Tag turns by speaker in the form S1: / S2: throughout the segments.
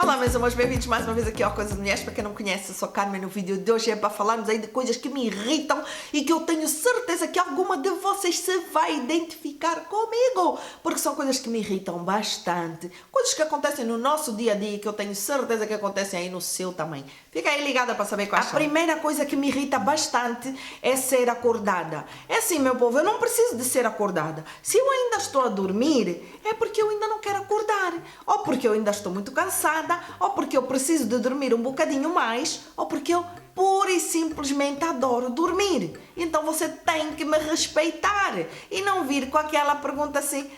S1: Olá meus amores, bem-vindos mais uma vez aqui ao Coisa de Mulheres. Para quem não me conhece, eu sou Carmen. No vídeo de hoje é para falarmos aí de coisas que me irritam e que eu tenho certeza que alguma de vocês se vai identificar comigo, porque são coisas que me irritam bastante, coisas que acontecem no nosso dia a dia e que eu tenho certeza que acontecem aí no seu também. Fica aí ligada para saber quais são. A primeira coisa que me irrita bastante é ser acordada. É assim, meu povo, eu não preciso de ser acordada. Se eu ainda estou a dormir, é porque eu ainda não quero acordar, ou porque eu ainda estou muito cansada, ou porque eu preciso de dormir um bocadinho mais, ou porque eu pura e simplesmente adoro dormir. Então você tem que me respeitar e não vir com aquela pergunta assim: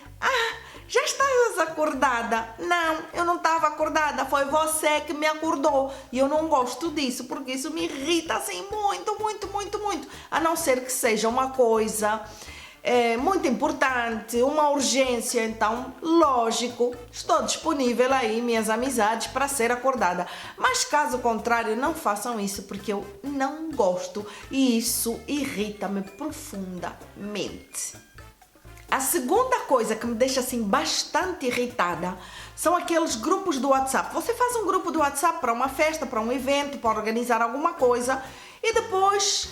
S1: já estás acordada? Não, eu não estava acordada, foi você que me acordou. E eu não gosto disso, porque isso me irrita assim muito, muito, muito, muito. A não ser que seja uma coisa muito importante, uma urgência, então, lógico, estou disponível aí, minhas amizades, para ser acordada. Mas caso contrário, não façam isso, porque eu não gosto e isso irrita-me profundamente. A segunda coisa que me deixa assim bastante irritada são aqueles grupos do WhatsApp. Você faz um grupo do WhatsApp para uma festa, para um evento, para organizar alguma coisa e depois,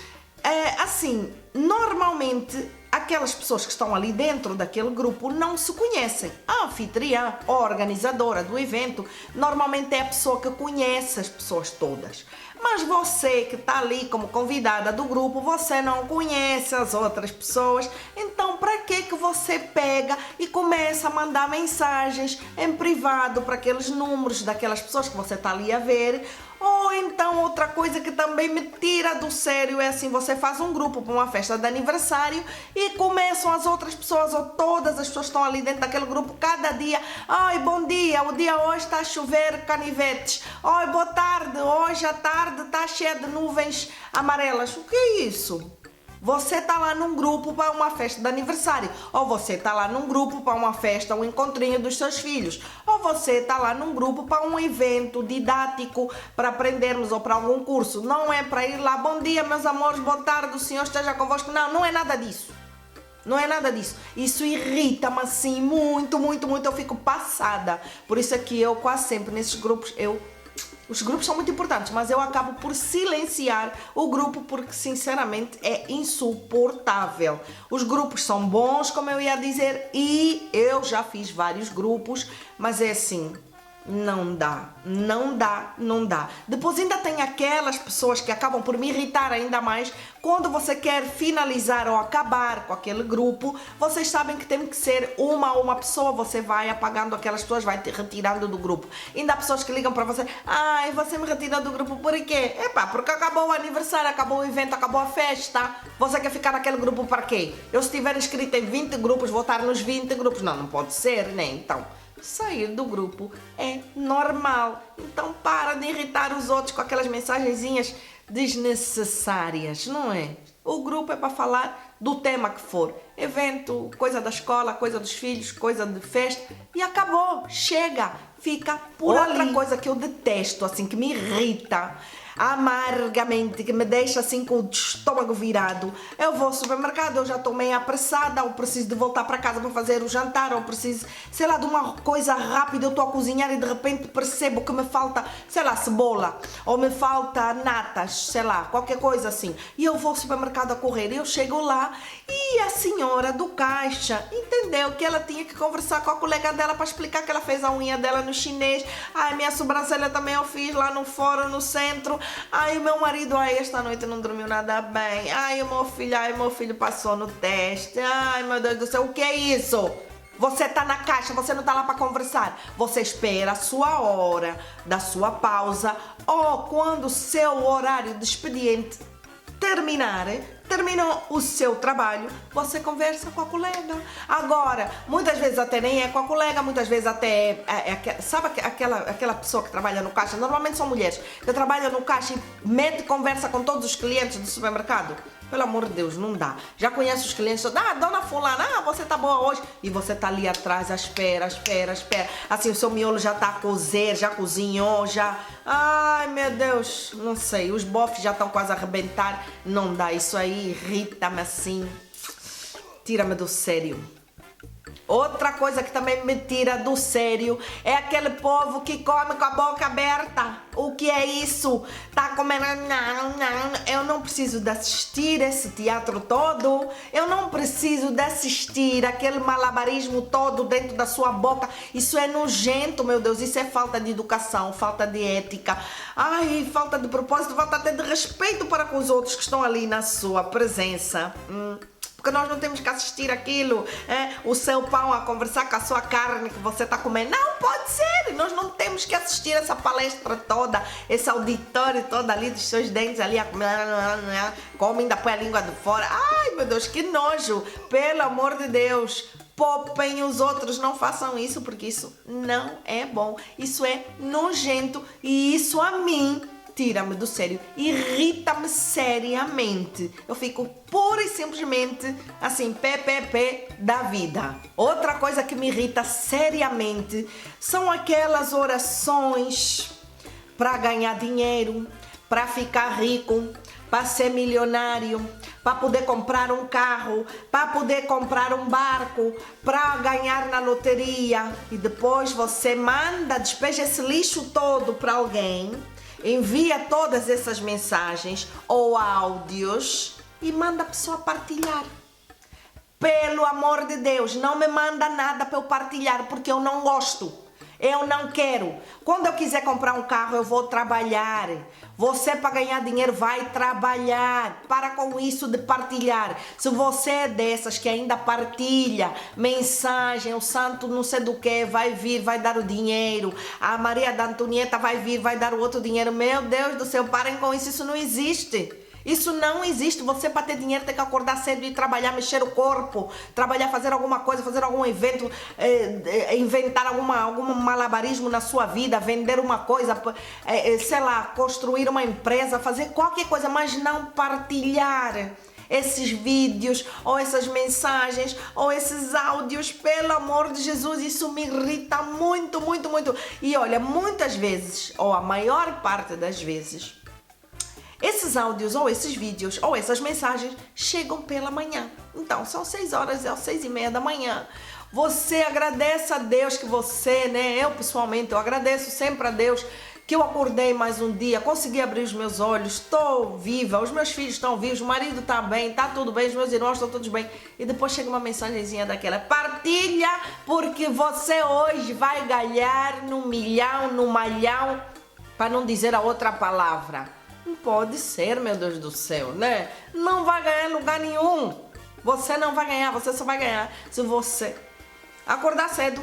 S1: assim, normalmente aquelas pessoas que estão ali dentro daquele grupo não se conhecem. A anfitriã ou a organizadora do evento normalmente é a pessoa que conhece as pessoas todas. Mas você que está ali como convidada do grupo, você não conhece as outras pessoas. Então, para que você pega e começa a mandar mensagens em privado para aqueles números daquelas pessoas que você está ali a ver? Ou então, outra coisa que também me tira do sério é assim, você faz um grupo para uma festa de aniversário e começam as outras pessoas, ou todas as pessoas que estão ali dentro daquele grupo, cada dia: ai, bom dia, o dia hoje está a chover canivetes. Ai, boa tarde, hoje à tarde está cheia de nuvens amarelas. O que é isso? Você está lá num grupo para uma festa de aniversário, ou você está lá num grupo para uma festa, um encontrinho dos seus filhos, ou você está lá num grupo para um evento didático para aprendermos ou para algum curso. Não é para ir lá: bom dia meus amores, boa tarde, o Senhor esteja convosco. Não, não é nada disso. Não é nada disso. Isso irrita-me assim muito, muito, muito. Eu fico passada. Por isso é que eu quase sempre nesses grupos, os grupos são muito importantes, mas eu acabo por silenciar o grupo porque, sinceramente, é insuportável. Os grupos são bons, como eu ia dizer, e eu já fiz vários grupos, mas é assim, não dá, não dá, não dá. Depois ainda tem aquelas pessoas que acabam por me irritar ainda mais. Quando você quer finalizar ou acabar com aquele grupo, vocês sabem que tem que ser uma a uma pessoa, você vai apagando aquelas pessoas, vai te retirando do grupo. Ainda há pessoas que ligam para você: ai, você me retirou do grupo por quê? Porque acabou o aniversário, acabou o evento, acabou a festa. Você quer ficar naquele grupo para quê? Eu, se estiver inscrita em 20 grupos, vou estar nos 20 grupos. Não, não pode ser, né? Então, sair do grupo é normal. Então para de irritar os outros com aquelas mensagenzinhas desnecessárias, não é? O grupo é para falar do tema que for. Evento, coisa da escola, coisa dos filhos, coisa de festa, e acabou, chega, fica por ali. Outra coisa que eu detesto, assim, que me irrita amargamente, que me deixa assim com o estômago virado: eu vou ao supermercado, eu já estou meio apressada, ou preciso de voltar para casa para fazer o jantar, ou preciso, sei lá, de uma coisa rápida, eu estou a cozinhar e de repente percebo que me falta, sei lá, cebola, ou me falta natas, sei lá, qualquer coisa assim, e eu vou ao supermercado a correr, e eu chego lá e a senhora do caixa entendeu que ela tinha que conversar com a colega dela para explicar que ela fez a unha dela no chinês. Ai, minha sobrancelha também eu fiz lá no fórum, no centro. Ai, o meu marido, ai, esta noite não dormiu nada bem. Ai, o meu filho passou no teste. Ai, meu Deus do céu, o que é isso? Você tá na caixa, você não tá lá para conversar. Você espera a sua hora da sua pausa, ou quando o seu horário de expediente terminou o seu trabalho, você conversa com a colega. Agora, muitas vezes até nem é com a colega, muitas vezes até sabe aquela pessoa que trabalha no caixa, normalmente são mulheres, que trabalham no caixa e mete conversa com todos os clientes do supermercado. Pelo amor de Deus, não dá. Já conhece os clientes, dona fulana, você tá boa hoje. E você tá ali atrás, espera. Assim, o seu miolo já tá a cozer, já cozinhou, já... Ai, meu Deus, não sei, os bofes já estão quase a arrebentar. Não dá, isso aí irrita-me assim. tira-me do sério. Outra coisa que também me tira do sério é aquele povo que come com a boca aberta. O que é isso? Tá comendo... Eu não preciso de assistir esse teatro todo. Eu não preciso de assistir aquele malabarismo todo dentro da sua boca. Isso é nojento, meu Deus. Isso é falta de educação, falta de ética. Ai, falta de propósito, falta até de respeito para com os outros que estão ali na sua presença. Porque nós não temos que assistir aquilo, o seu pão a conversar com a sua carne que você está comendo. Não pode ser, nós não temos que assistir essa palestra toda, esse auditório todo ali dos seus dentes ali, come, ainda põe a língua de fora. Ai, meu Deus, que nojo, pelo amor de Deus. Poupem os outros, não façam isso, porque isso não é bom, isso é nojento e isso a mim tira-me do sério, irrita-me seriamente. Eu fico pura e simplesmente assim, pé da vida. Outra coisa que me irrita seriamente são aquelas orações para ganhar dinheiro, para ficar rico, para ser milionário, para poder comprar um carro, para poder comprar um barco, para ganhar na loteria. E depois você despeja esse lixo todo para alguém, envia todas essas mensagens ou áudios e manda a pessoa partilhar. Pelo amor de Deus, não me manda nada para eu partilhar, porque eu não gosto. Eu não quero. Quando eu quiser comprar um carro, eu vou trabalhar. Você, para ganhar dinheiro, vai trabalhar. Para com isso de partilhar. Se você é dessas que ainda partilha mensagem, o santo não sei do que vai vir, vai dar o dinheiro. A Maria da Antonieta vai vir, vai dar o outro dinheiro. Meu Deus do céu, parem com isso. Isso não existe. Isso não existe. Você, para ter dinheiro, tem que acordar cedo e trabalhar, mexer o corpo, trabalhar, fazer alguma coisa, fazer algum evento, inventar algum malabarismo na sua vida, vender uma coisa, sei lá, construir uma empresa, fazer qualquer coisa, mas não partilhar esses vídeos, ou essas mensagens, ou esses áudios. Pelo amor de Jesus, isso me irrita muito, muito, muito. E olha, muitas vezes, ou a maior parte das vezes, esses áudios, ou esses vídeos, ou essas mensagens chegam pela manhã. Então, são 6 horas, é 6:30 da manhã. Você agradece a Deus que você, eu pessoalmente, eu agradeço sempre a Deus que eu acordei mais um dia, consegui abrir os meus olhos, estou viva, os meus filhos estão vivos, o marido está bem, está tudo bem, os meus irmãos estão todos bem. E depois chega uma mensagenzinha daquela: partilha, porque você hoje vai ganhar no milhão, no malhão, para não dizer a outra palavra. Não pode ser, meu Deus do céu, né? Não vai ganhar em lugar nenhum. Você não vai ganhar, você só vai ganhar se você acordar cedo,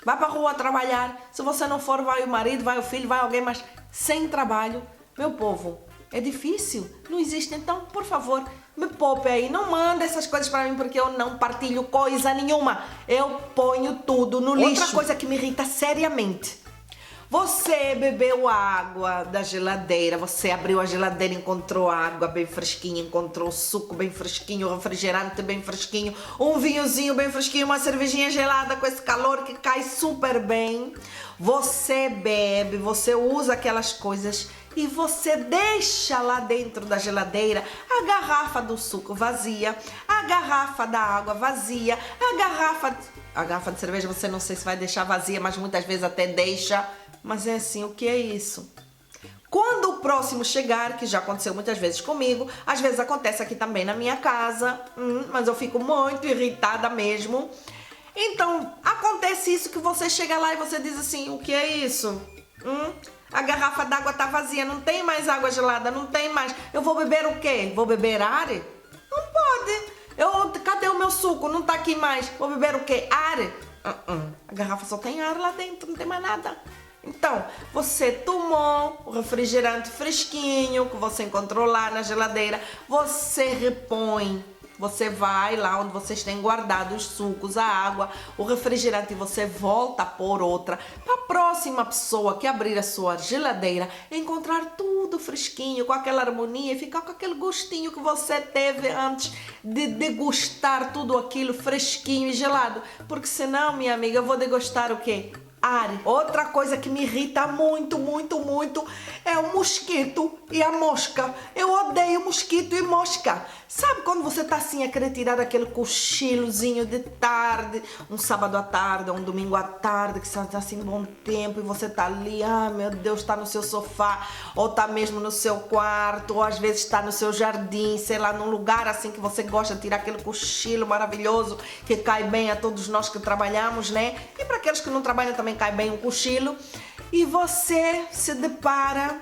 S1: vai pra rua trabalhar. Se você não for, vai o marido, vai o filho, vai alguém, mas sem trabalho. Meu povo, é difícil, não existe. Então, por favor, me poupe aí. Não manda essas coisas pra mim, porque eu não partilho coisa nenhuma. Eu ponho tudo no lixo. Outra coisa que me irrita seriamente: você bebeu água da geladeira, você abriu a geladeira, encontrou água bem fresquinha, encontrou suco bem fresquinho, refrigerante bem fresquinho, um vinhozinho bem fresquinho, uma cervejinha gelada com esse calor que cai super bem. Você bebe, você usa aquelas coisas e você deixa lá dentro da geladeira a garrafa do suco vazia, a garrafa da água vazia, a garrafa de cerveja você não sei se vai deixar vazia, mas muitas vezes até deixa. Mas é assim, o que é isso? Quando o próximo chegar, que já aconteceu muitas vezes comigo, às vezes acontece aqui também na minha casa, mas eu fico muito irritada mesmo. Então, acontece isso, que você chega lá e você diz assim: o que é isso? A garrafa d'água tá vazia, não tem mais água gelada, não tem mais. Eu vou beber o quê? Vou beber ar? Não pode. Cadê o meu suco? Não tá aqui mais. Vou beber o quê? Ar? A garrafa só tem ar lá dentro, não tem mais nada. Então, você tomou o refrigerante fresquinho que você encontrou lá na geladeira, você repõe. Você vai lá onde vocês têm guardado os sucos, a água, o refrigerante, e você volta a pôr outra, para a próxima pessoa que abrir a sua geladeira encontrar tudo fresquinho, com aquela harmonia, e ficar com aquele gostinho que você teve antes de degustar tudo aquilo fresquinho e gelado. Porque senão, minha amiga, eu vou degustar o quê? ar. Outra coisa que me irrita muito, muito, muito é o mosquito e a mosca. Eu odeio mosquito e mosca. Sabe quando você tá assim a querer tirar aquele cochilozinho de tarde, um sábado à tarde, ou um domingo à tarde, que está assim bom tempo e você tá ali, meu Deus, tá no seu sofá, ou tá mesmo no seu quarto, ou às vezes tá no seu jardim, sei lá, num lugar assim que você gosta de tirar aquele cochilo maravilhoso que cai bem a todos nós que trabalhamos, né? E para aqueles que não trabalham também cai bem um cochilo. E você se depara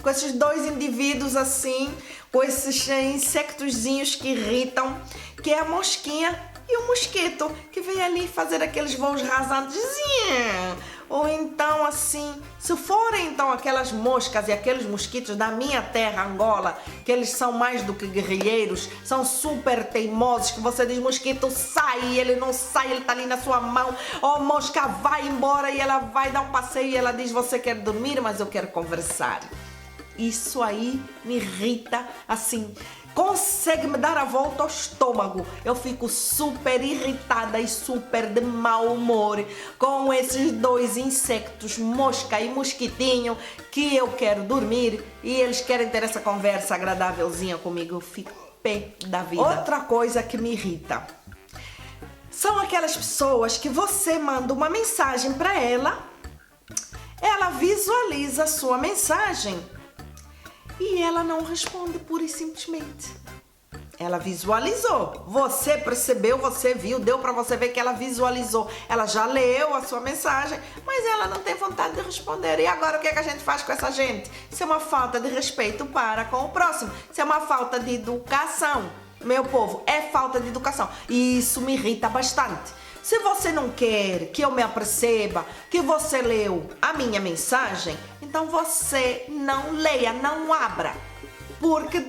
S1: com esses dois indivíduos assim, com esses insectozinhos que irritam, que é a mosquinha e o mosquito, que vem ali fazer aqueles voos rasantes. Ou então assim, se forem então aquelas moscas e aqueles mosquitos da minha terra, Angola, que eles são mais do que guerrilheiros, são super teimosos, que você diz, mosquito, sai, e ele não sai, ele tá ali na sua mão, ou mosca, vai embora, e ela vai dar um passeio e ela diz, você quer dormir, mas eu quero conversar. Isso aí me irrita, assim, consegue me dar a volta ao estômago. Eu fico super irritada e super de mau humor com esses dois insectos, mosca e mosquitinho, que eu quero dormir e eles querem ter essa conversa agradávelzinha comigo. Eu fico pé da vida. Outra coisa que me irrita são aquelas pessoas que você manda uma mensagem para ela visualiza a sua mensagem e ela não responde pura e simplesmente. Ela visualizou, você percebeu, você viu, deu para você ver que ela visualizou. Ela já leu a sua mensagem, mas ela não tem vontade de responder. E agora o que é que a gente faz com essa gente? Isso é uma falta de respeito para com o próximo. Isso é uma falta de educação. Meu povo, é falta de educação. E isso me irrita bastante. Se você não quer que eu me aperceba que você leu a minha mensagem, então você não leia, não abra. Porque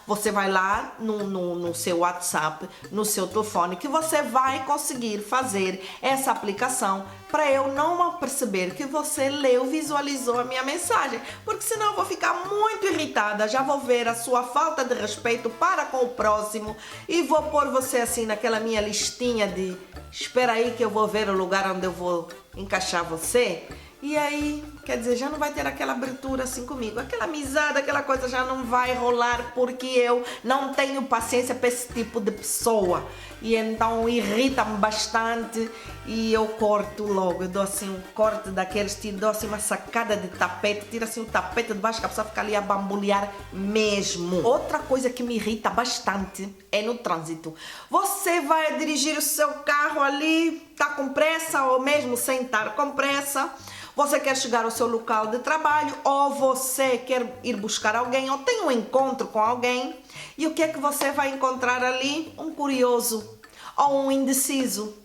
S1: você vai lá no seu WhatsApp, no seu telefone, que você vai conseguir fazer essa aplicação para eu não perceber que você leu, visualizou a minha mensagem. Porque senão eu vou ficar muito irritada, já vou ver a sua falta de respeito para com o próximo e vou pôr você assim naquela minha listinha de espera aí que eu vou ver o lugar onde eu vou encaixar você. E aí, quer dizer, já não vai ter aquela abertura assim comigo. Aquela amizade, aquela coisa já não vai rolar porque eu não tenho paciência para esse tipo de pessoa. E então irrita-me bastante e eu corto logo. Eu dou assim um corte daqueles, dou assim uma sacada de tapete, tiro assim o tapete de baixo que a pessoa fica ali a bambolear mesmo. Outra coisa que me irrita bastante é no trânsito. Você vai dirigir o seu carro ali, tá com pressa ou mesmo sem estar com pressa. Você quer chegar ao seu local de trabalho ou você quer ir buscar alguém ou tem um encontro com alguém. E o que é que você vai encontrar ali? Um curioso ou um indeciso.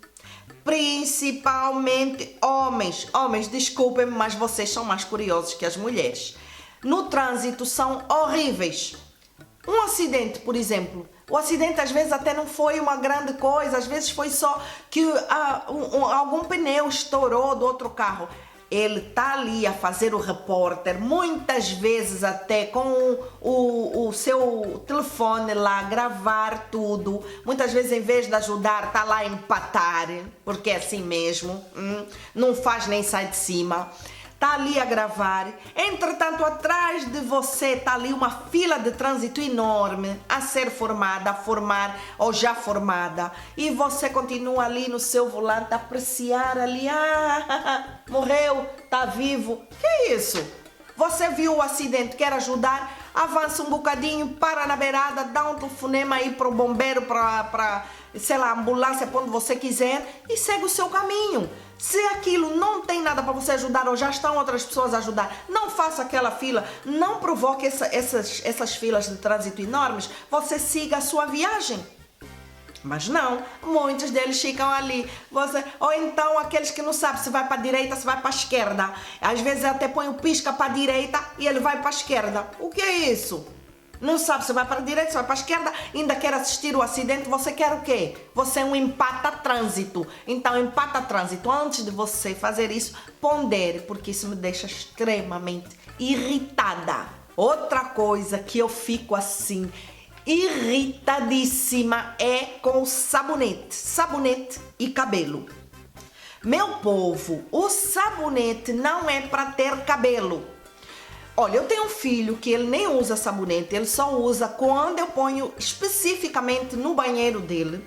S1: Principalmente homens. Homens, desculpem-me, mas vocês são mais curiosos que as mulheres. No trânsito são horríveis. Um acidente, por exemplo. O acidente às vezes até não foi uma grande coisa, às vezes foi só que algum pneu estourou do outro carro. Ele tá ali a fazer o repórter, muitas vezes até com o seu telefone lá, gravar tudo. Muitas vezes, em vez de ajudar, tá lá a empatar, porque é assim mesmo, não faz nem sai de cima. Tá ali a gravar. Entretanto, atrás de você tá ali uma fila de trânsito enorme a ser formada, a formar ou já formada. E você continua ali no seu volante a apreciar ali. Morreu, tá vivo. Que é isso? Você viu o acidente, quer ajudar? Avança um bocadinho, para na beirada, dá um telefonema aí para o bombeiro, para sei lá, ambulância, para onde você quiser e segue o seu caminho. Se aquilo não tem nada para você ajudar ou já estão outras pessoas a ajudar, não faça aquela fila, não provoque essas filas de trânsito enormes, você siga a sua viagem. Mas não, muitos deles ficam ali. Ou então aqueles que não sabem se vai para a direita, se vai para a esquerda. Às vezes até põe o pisca para a direita e ele vai para a esquerda. O que é isso? Não sabe se vai para a direita, se vai para a esquerda, ainda quer assistir o acidente, você quer o quê? Você é um empata-trânsito. Então, empata-trânsito. Antes de você fazer isso, pondere, porque isso me deixa extremamente irritada. Outra coisa que eu fico assim, irritadíssima, é com sabonete e cabelo. Meu povo, o sabonete não é para ter cabelo. Olha, eu tenho um filho que ele nem usa sabonete, ele só usa quando eu ponho especificamente no banheiro dele.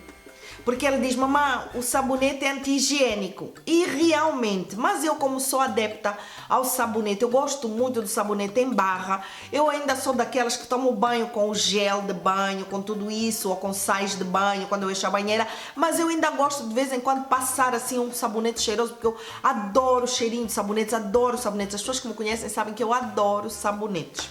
S1: Porque ele diz, mamãe, o sabonete é anti-higiênico. E realmente, mas eu como sou adepta ao sabonete, eu gosto muito do sabonete em barra. Eu ainda sou daquelas que tomo banho com o gel de banho, com tudo isso, ou com sais de banho, quando eu encho a banheira. Mas eu ainda gosto de vez em quando passar assim um sabonete cheiroso, porque eu adoro o cheirinho de sabonetes, adoro sabonetes. As pessoas que me conhecem sabem que eu adoro sabonetes.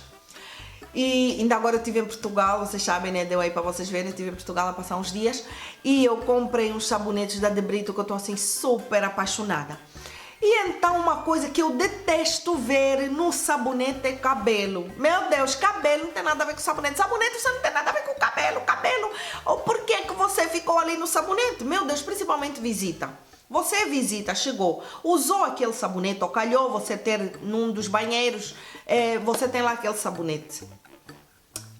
S1: E ainda agora eu estive em Portugal, vocês sabem, né? Deu aí para vocês verem, eu estive em Portugal a passar uns dias e eu comprei uns sabonetes da De Brito que eu estou assim super apaixonada. E então uma coisa que eu detesto ver no sabonete é cabelo. Meu Deus, cabelo não tem nada a ver com sabonete. Sabonete você não tem nada a ver com cabelo. Ou por que você ficou ali no sabonete? Meu Deus, principalmente visita. Você visita, chegou, usou aquele sabonete, ou calhou você ter num dos banheiros, você tem lá aquele sabonete.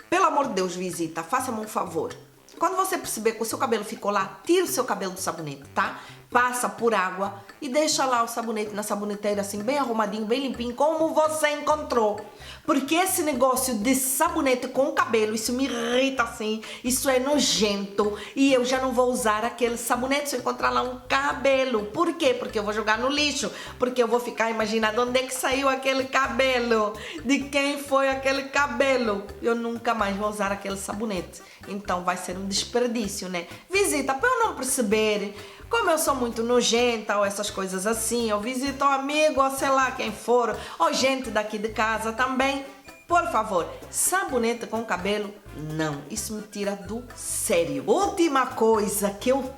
S1: Pelo amor de Deus, visita, faça-me um favor. Quando você perceber que o seu cabelo ficou lá, tira o seu cabelo do sabonete, tá? Passa por água e deixa lá o sabonete na saboneteira assim, bem arrumadinho, bem limpinho, como você encontrou. Porque esse negócio de sabonete com o cabelo, isso me irrita assim, isso é nojento. E eu já não vou usar aquele sabonete se eu encontrar lá um cabelo. Por quê? Porque eu vou jogar no lixo. Porque eu vou ficar imaginando onde é que saiu aquele cabelo. De quem foi aquele cabelo. Eu nunca mais vou usar aquele sabonete. Então vai ser um desperdício, né? Visita, para eu não perceber... Como eu sou muito nojenta ou essas coisas assim, eu visito um amigo ou sei lá quem for, ou gente daqui de casa também, por favor, sabonete com cabelo, não, isso me tira do sério. Última coisa que eu,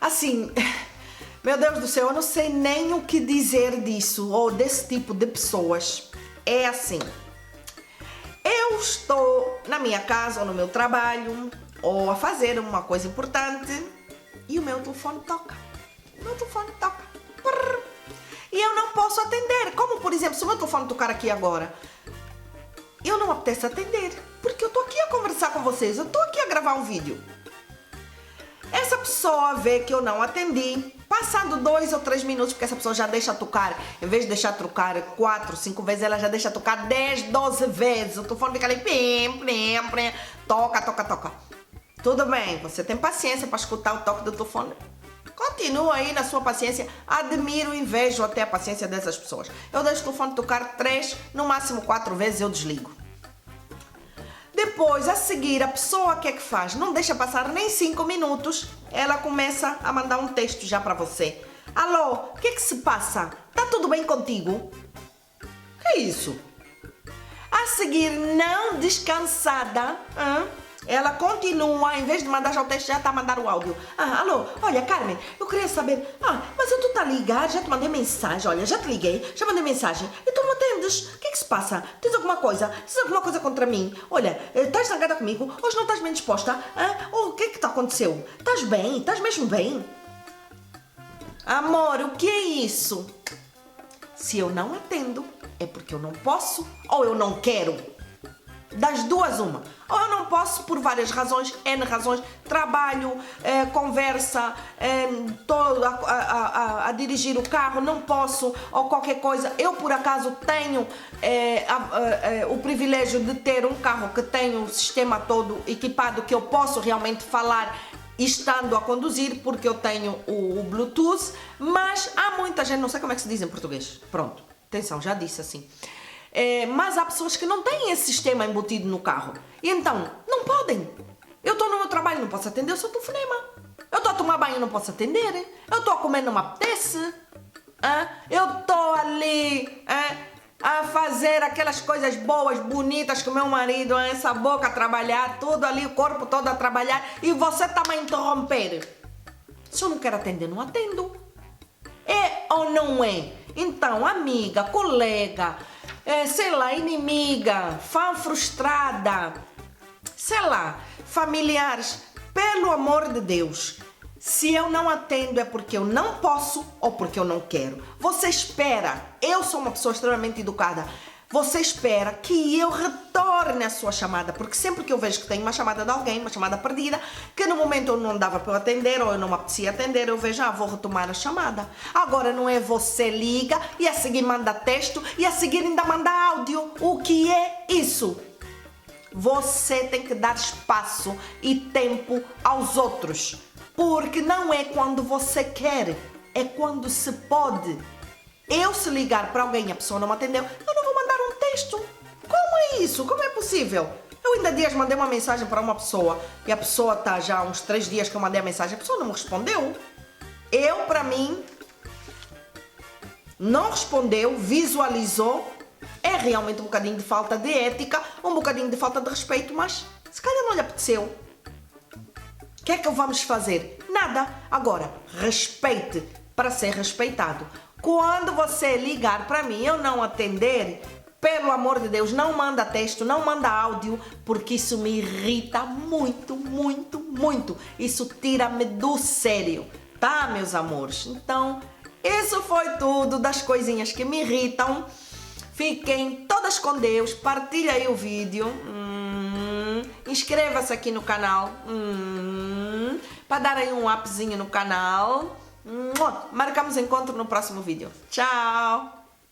S1: assim, meu Deus do céu, eu não sei nem o que dizer disso, ou desse tipo de pessoas, é assim, eu estou na minha casa ou no meu trabalho, ou a fazer uma coisa importante, e o meu telefone toca. Prrr. E eu não posso atender. Como, por exemplo, se o meu telefone tocar aqui agora, eu não apetece atender. Porque eu estou aqui a conversar com vocês. Eu estou aqui a gravar um vídeo. Essa pessoa vê que eu não atendi. Passando 2 ou 3 minutos, porque essa pessoa já deixa tocar. Em vez de deixar tocar 4, 5 vezes, ela já deixa tocar 10, 12 vezes. O telefone fica ali. Plim. Toca. Tudo bem, você tem paciência para escutar o toque do telefone? Continua aí na sua paciência. Admiro e invejo até a paciência dessas pessoas. Eu deixo o telefone tocar 3, no máximo 4 vezes eu desligo. Depois, a seguir, a pessoa o que é que faz? Não deixa passar nem 5 minutos, ela começa a mandar um texto já para você. Alô, o que é que se passa? Tá tudo bem contigo? Que isso? A seguir, não descansada, ela continua, em vez de mandar já o texto, já está a mandar o áudio. Alô, olha, Carmen, eu queria saber, mas tu tá ligado, já te mandei mensagem, olha, já te liguei, já mandei mensagem, e tu não atendes, o que é que se passa? Tens alguma coisa? Tens alguma coisa contra mim? Olha, estás zangada comigo? Hoje não estás bem disposta? O que é que te aconteceu? Estás bem? Estás mesmo bem? Amor, o que é isso? Se eu não atendo, é porque eu não posso ou eu não quero. Das duas, uma. Ou eu não posso por várias razões, N razões, trabalho, conversa, estou a dirigir o carro, não posso, ou qualquer coisa. Eu, por acaso, tenho o privilégio de ter um carro que tem o sistema todo equipado, que eu posso realmente falar estando a conduzir, porque eu tenho o Bluetooth, mas há muita gente, não sei como é que se diz em português, pronto, atenção, já disse assim. Mas há pessoas que não têm esse sistema embutido no carro. E então, não podem. Eu estou no meu trabalho, não posso atender o seu telefonema. Eu estou a tomar banho, não posso atender. Eu estou a comer, não me apetece. Eu estou ali a fazer aquelas coisas boas, bonitas com o meu marido, essa boca a trabalhar, tudo ali, o corpo todo a trabalhar. E você está-me a interromper. Se eu não quero atender, não atendo. É ou não é? Então, amiga, colega... sei lá, inimiga, fã frustrada, sei lá, familiares, pelo amor de Deus, se eu não atendo é porque eu não posso ou porque eu não quero. Você espera, eu sou uma pessoa extremamente educada, Você espera que eu retorne a sua chamada, porque sempre que eu vejo que tem uma chamada de alguém, uma chamada perdida, que no momento eu não dava para eu atender ou eu não me apetecia atender, eu vejo, vou retomar a chamada. Agora não é você liga e a seguir manda texto e a seguir ainda manda áudio. O que é isso? Você tem que dar espaço e tempo aos outros, porque não é quando você quer, é quando se pode. Eu se ligar para alguém e a pessoa não me atendeu, eu não vou mandar um texto. Como é isso? Como é possível? Eu ainda há dias mandei uma mensagem para uma pessoa e a pessoa está já há uns 3 dias que eu mandei a mensagem, a pessoa não me respondeu. Para mim, não respondeu, visualizou, é realmente um bocadinho de falta de ética, um bocadinho de falta de respeito, mas se calhar não lhe apeteceu. O que é que vamos fazer? Nada. Agora, respeite para ser respeitado. Quando você ligar para mim e eu não atender, pelo amor de Deus, não manda texto, não manda áudio, porque isso me irrita muito, muito, muito. Isso tira-me do sério, tá, meus amores? Então, isso foi tudo das coisinhas que me irritam. Fiquem todas com Deus, partilha aí o vídeo, inscreva-se aqui no canal, para dar aí um upzinho no canal. Marcamos encontro no próximo vídeo. Tchau!